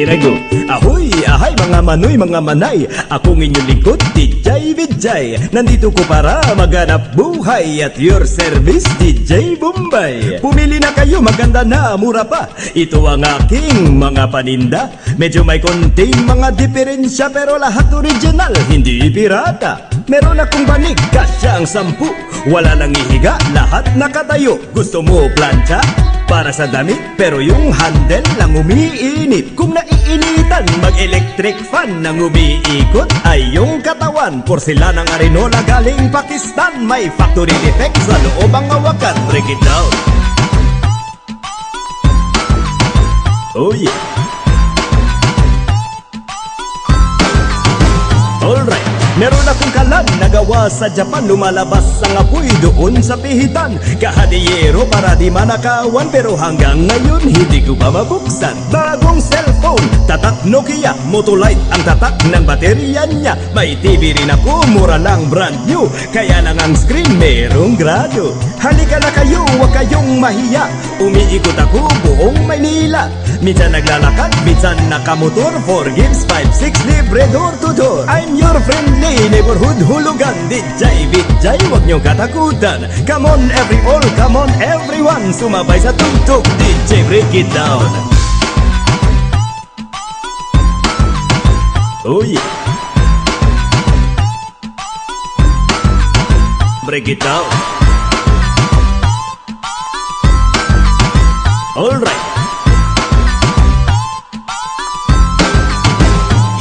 Here I go. Ahoy, ahay mga manoy, mga manay. Akong inyong lingkod, DJ Vijay. Nandito ko para maghanap buhay at your service, DJ Bombay. Pumili na kayo, maganda na, mura pa. Ito ang aking mga paninda. Medyo may konting mga diferensya, pero lahat original, hindi pirata. Meron akong banig, kasya ang 10. Wala lang ihiga, lahat nakatayo. Gusto mo plancha? Para sa damit, pero yung handle lang umiinit. Kung naiinitan, mag-electric fan nang umiikot ay yung katawan. Porcelanang Arinola galing Pakistan. May factory defect sa loob ang hawakan. Break it down. Oh yeah. Alright. Meron akong kalan na gawa sa Japan. Lumalabas ang apoy doon sa pihitan. Kahadiyero para di manakawan, pero hanggang ngayon hindi ko pa mabuksan. Bagong cellphone, tatak Nokia, Motolite ang tatak ng baterya niya. May TV rin ako, mura lang, brand new. Kaya lang ang screen merong grado. Halika na kayo, huwag kayong mahiya. Umiikot ako buong Maynila. Minsan naglalakad, minsan nakamotor. 4 gives 5-6 libre door to door. I'm your friendly neighborhood hulugan, DJ Vijay, huwag niyong katakutan. Come on every all, come on everyone. Sumabay sa tugtog, DJ break it down. Oh yeah. Break it down. Alright.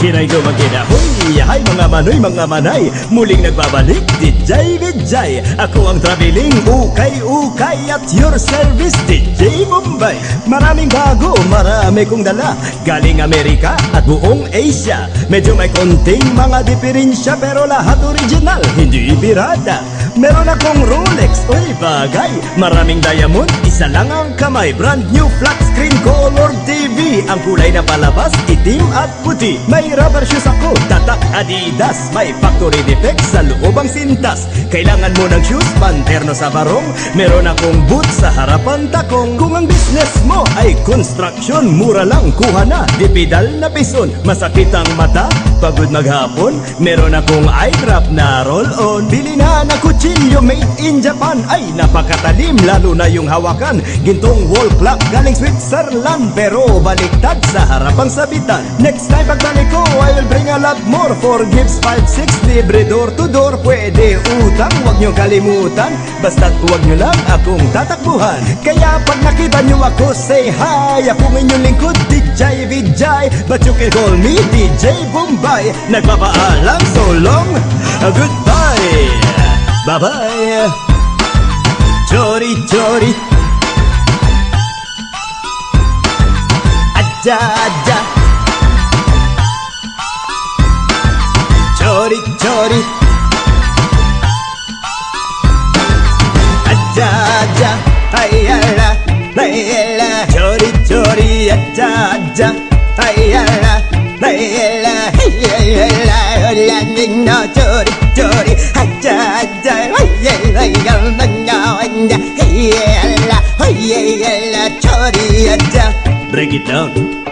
Here I go again. Ahoy, hay mga manoy, mga manay. Muling nagbabalik, DJ Vijay. Ako ang traveling, ukay-ukay at your service, DJ Bombay. Maraming bago, marami kong dala. Galing Amerika at buong Asia. Medyo may konting mga diferensya, pero lahat original, hindi pirata. Meron akong Rolex, oy bagay. Maraming diamond, isa lang ang kamay. Brand new flat screen color TV. Ang kulay na palabas, itim at puti. May rubber shoes ako, tatak Adidas. May factory defect sa loob ang sintas. Kailangan mo ng shoes, panterno sa barong. Meron akong boots sa harapan takong. Kung ang business mo ay construction, mura lang, kuha na, di pedal na pison. Masakit ang mata, pagod maghapon. Meron akong eye drop na roll-on. Bili na ng kutsilyo made in Japan. Ay napakatalim, lalo na yung hawakan. Gintong wall clock galing Switzerland, pero baliktad sa harapang sabitan. Next time pagbalik ko, I will bring a lot more. 4 gives 5-6 libre door to door. Pwede utang, huwag nyo kalimutan. Basta't huwag nyo lang akong tatakbuhan. Kaya pag nakita nyo ako, say hi. Ako inyong lingkod, DJ Vijay, but you can call me DJ Bombay. Nagpapaalam, so long, goodbye. Bye-bye. Chori, chori. Aja, aja. Chori, chori. Aja, aja. Ayala, layla. Chori, chori. Aja, aja. Ayala, layla. Ayala, hola, niño. Chori, chori. Aja, aja. Ayala, ayala. Ayala, ayala. Chori, aja. Break it down.